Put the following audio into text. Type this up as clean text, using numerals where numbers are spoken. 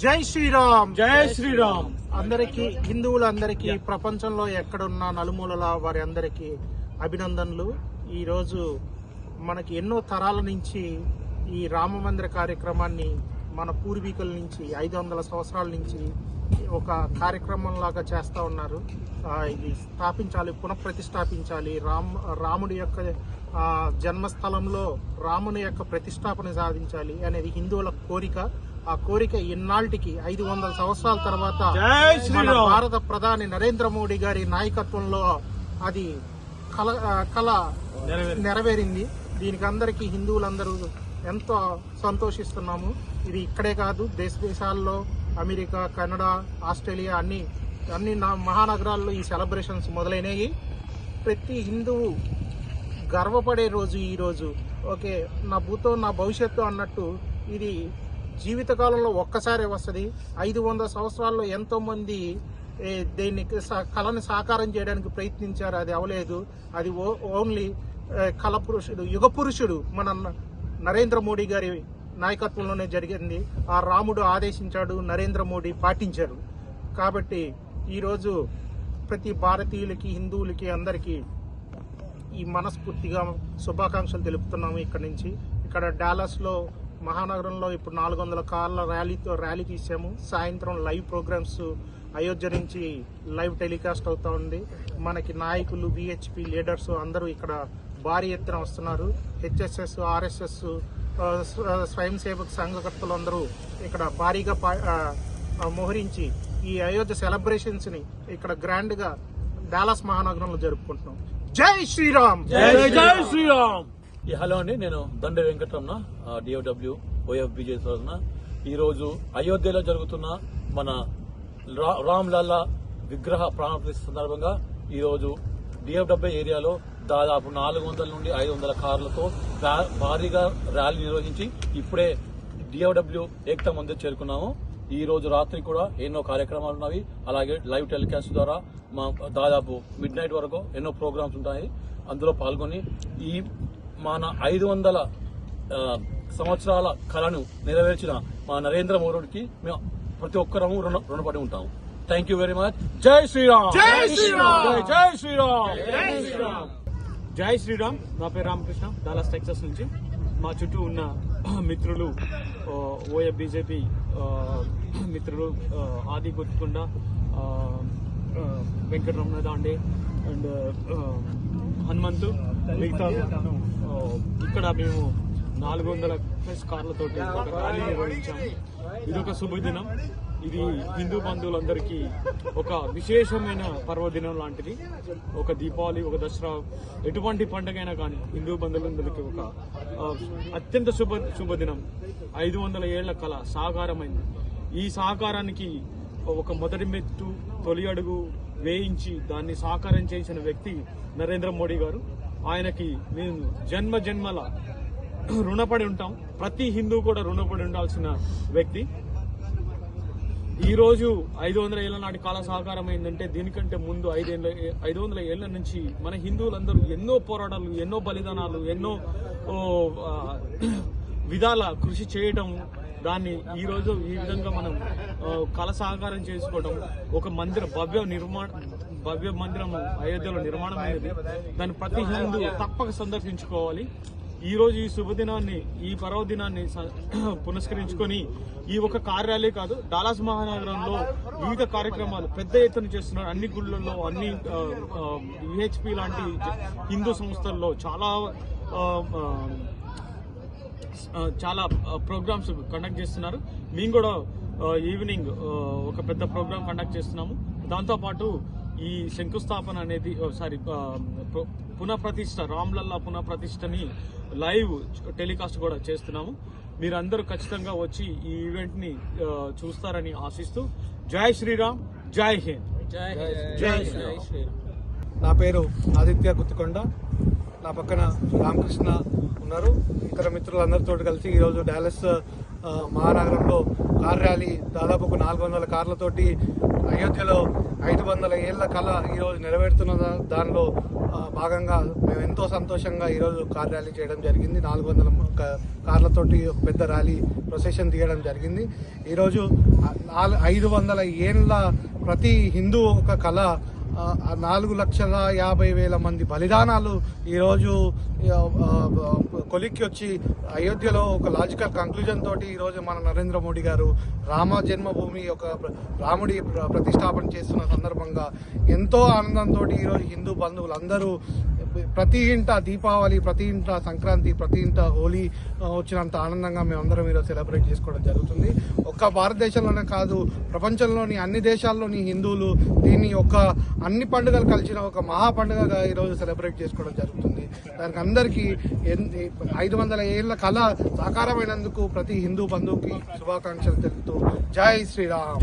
జై శ్రీరామ్. జై శ్రీరామ్. అందరికీ, హిందువులందరికీ, ప్రపంచంలో ఎక్కడున్న నలుమూలల వారి అందరికీ అభినందనలు. ఈరోజు మనకి ఎన్నో తరాల నుంచి ఈ రామ మందిర కార్యక్రమాన్ని మన పూర్వీకుల నుంచి 500 సంవత్సరాల నుంచి ఒక కార్యక్రమం లాగా చేస్తూ ఉన్నారు. ఇది స్థాపించాలి, పునఃప్రతిష్ఠాపించాలి. రాముడి యొక్క జన్మస్థలంలో రాముని యొక్క ప్రతిష్టాపన సాధించాలి అనేది హిందువుల కోరిక. ఆ కోరిక ఇన్నాళ్ళకి 500 సంవత్సరాల తర్వాత మన భారత ప్రధాని నరేంద్ర మోడీ గారి నాయకత్వంలో అది కళ నెరవేరింది. దీనికి అందరికీ హిందువులందరూ ఎంతో సంతోషిస్తున్నాము. ఇది ఇక్కడే కాదు, దేశాల్లో అమెరికా, కెనడా, ఆస్ట్రేలియా అన్ని మహానగరాల్లో ఈ సెలబ్రేషన్స్ మొదలైనవి. ప్రతి హిందువు గర్వపడే రోజు ఈ రోజు. ఓకే, నా భూతో నా భవిష్యత్తు అన్నట్టు ఇది జీవితకాలంలో ఒక్కసారి వస్తుంది. 500 సంవత్సరాల్లో ఎంతో మంది దీన్ని కళని సాకారం చేయడానికి ప్రయత్నించారు, అది అవలేదు. అది ఓన్లీ కళ పురుషుడు, యుగ పురుషుడు మన నరేంద్ర మోడీ గారి నాయకత్వంలోనే జరిగింది. ఆ రాముడు ఆదేశించాడు, నరేంద్ర మోడీ పాటించారు. కాబట్టి ఈరోజు ప్రతి భారతీయులకి, హిందువులకి అందరికీ ఈ మనస్ఫూర్తిగా శుభాకాంక్షలు తెలుపుతున్నాము. ఇక్కడ డాలస్లో మహానగరంలో ఇప్పుడు 400 కార్ల ర్యాలీ తీసాము. సాయంత్రం లైవ్ ప్రోగ్రామ్స్ అయోధ్య నుంచి లైవ్ టెలికాస్ట్ అవుతా ఉంది. మనకి నాయకులు, విహెచ్పి లీడర్స్ అందరూ ఇక్కడ భారీ ఎత్తున వస్తున్నారు. హెచ్ఎస్ఎస్, ఆర్ఎస్ఎస్, స్వయం సేవక సంఘకర్తలు అందరూ ఇక్కడ భారీగా మోహరించి ఈ అయోధ్య సెలబ్రేషన్స్ ని ఇక్కడ గ్రాండ్ గా డాలస్ మహానగరంలో జరుపుకుంటున్నాం. జై శ్రీరామ్. జై శ్రీరామ్. హలో అండి, నేను దండ వెంకటరమణ, డిఓడబ్ల్యూ ఓఎఫ్బిజే తరఫున ఈరోజు అయోధ్యలో జరుగుతున్న మన రామ్ లల్లా విగ్రహ ప్రాణ ప్రతిష్ఠ సందర్భంగా ఈరోజు డిఎఫ్డబ్ల్యూ ఏరియాలో దాదాపు 400 నుండి 500 కార్లతో భారీగా ర్యాలీ నిర్వహించి ఇప్పుడే డిఎఫ్డబ్ల్యూ ఏకతా మందిర్ చేరుకున్నాము. ఈ రోజు రాత్రి కూడా ఎన్నో కార్యక్రమాలు ఉన్నవి. అలాగే లైవ్ టెలికాస్ట్ ద్వారా దాదాపు మిడ్ నైట్ వరకు ఎన్నో ప్రోగ్రామ్స్ ఉంటాయి. అందులో పాల్గొని ఈ మన 500 సంవత్సరాల కళను నెరవేర్చిన మా నరేంద్ర మోడీకి మేము ప్రతి ఒక్కరము రుణపడి ఉంటాము. Thank you very much. జై శ్రీరామ్. జై శ్రీరామ్. జై శ్రీరామ్. జై శ్రీరామ్. జై శ్రీరామ్. నా పేరు రామకృష్ణ, డాలస్ టెక్సాస్ నుంచి. మా చుట్టూ ఉన్న మిత్రులు, ఓఎఫ్ బీజేపీ మిత్రులు ఆది కొట్టుకొండ, వెంకటరమణ దాండే అండ్ హనుమంతు, మిగతా ఇక్కడ మేము 400+ కార్లతోటి ఒక ర్యాలీ నిర్వహించాము. ఇదొక శుభదినం. ఇది హిందూ బంధువులందరికీ ఒక విశేషమైన పర్వదినం లాంటిది. ఒక దీపావళి, ఒక దసరా, ఎటువంటి పండుగైనా కానీ హిందూ బంధువులందరికీ ఒక అత్యంత శుభదినం. 500 ఏళ్ల కళ సాకారమైంది. ఈ సాకారానికి ఒక మొదటి మెట్టు, తొలి అడుగు వేయించి దాన్ని సాకారం చేసిన వ్యక్తి నరేంద్ర మోడీ గారు. ఆయనకి మేము జన్మల రుణపడి ఉంటాం. ప్రతి హిందూ కూడా రుణపడి ఉండాల్సిన వ్యక్తి. ఈ రోజు 500 ఏళ్ల నాటి కాల సాకారమైందంటే దీనికంటే ముందు 500 ఏళ్ల నుంచి మన హిందువులందరూ ఎన్నో పోరాటాలు, ఎన్నో బలిదానాలు, ఎన్నో విధాల కృషి చేయడం, దాన్ని ఈ రోజు ఈ విధంగా మనం కళ సాకారం చేసుకోవడం, ఒక భవ్య మందిరం అయోధ్యలో నిర్మాణం అనేది, దాన్ని ప్రతి హిందూ తప్పక సందర్శించుకోవాలి. ఈ రోజు ఈ శుభదినాన్ని, ఈ పర్వదినాన్ని పురస్కరించుకొని ఈ ఒక కార్యాలయం కాదు, డాలస్ మహానగరంలో వివిధ కార్యక్రమాలు పెద్ద ఎత్తున చేస్తున్నారు. అన్ని గుళ్ళల్లో, అన్ని విహెచ్పి లాంటి హిందూ సంస్థల్లో చాలా ప్రోగ్రామ్స్ కండక్ట్ చేస్తున్నారు. మేము కూడా ఈవినింగ్ ఒక పెద్ద ప్రోగ్రామ్ కండక్ట్ చేస్తున్నాము. దాంతోపాటు ఈ శంకుస్థాపన అనేది పునఃప్రతిష్ఠ, రామ్లల్లా పునఃప్రతిష్ఠని లైవ్ టెలికాస్ట్ కూడా చేస్తున్నాము. మీరందరూ ఖచ్చితంగా వచ్చి ఈ ఈవెంట్ ని చూస్తారని ఆశిస్తూ జై శ్రీరామ్. జై హింద్. జై శ్రీరామ్. నా పేరు ఆదిత్య గుత్తికొండ. నా పక్కన రామకృష్ణ ఉన్నారు. ఇతర మిత్రులందరితో కలిసి ఈరోజు డాలస్ మహానగరంలో కార్ ర్యాలీ, దాదాపు 400 కార్లతోటి అయోధ్యలో 500 ఏళ్ల కళ ఈరోజు నెరవేరుతున్న దానిలో భాగంగా మేము ఎంతో సంతోషంగా ఈరోజు కార్ ర్యాలీ చేయడం జరిగింది. 400 కార్లతోటి ఒక పెద్ద ర్యాలీ ప్రొసెషన్ తీయడం జరిగింది. ఈరోజు 500 ఏళ్ళ ప్రతి హిందూ ఒక కళ 4,50,000 మంది బలిదానాలు ఈరోజు కొలిక్కి వచ్చి అయోధ్యలో ఒక లాజికల్ కంక్లూజన్ తోటి ఈరోజు మన నరేంద్ర మోడీ గారు రామ జన్మభూమి రాముడి ప్రతిష్టాపన చేస్తున్న సందర్భంగా ఎంతో ఆనందంతో ఈరోజు హిందూ బంధువులు అందరూ ప్రతి ఇంట దీపావళి, ప్రతి ఇంట సంక్రాంతి, ప్రతి ఇంట హోలీ వచ్చినంత ఆనందంగా మేమందరం ఈరోజు సెలబ్రేట్ చేసుకోవడం జరుగుతుంది. ఒక్క భారతదేశంలోనే కాదు, ప్రపంచంలోని అన్ని దేశాల్లోని హిందువులు దీన్ని అన్ని పండుగలు కలిసిన ఒక మహా పండుగగా ఈరోజు సెలబ్రేట్ చేసుకోవడం జరుగుతుంది. దానికి అందరికీ 500 ఏళ్ల కళ సాకారమైనందుకు ప్రతి హిందూ బంధువుకి శుభాకాంక్షలు తెలుపుతూ జై శ్రీరామ్.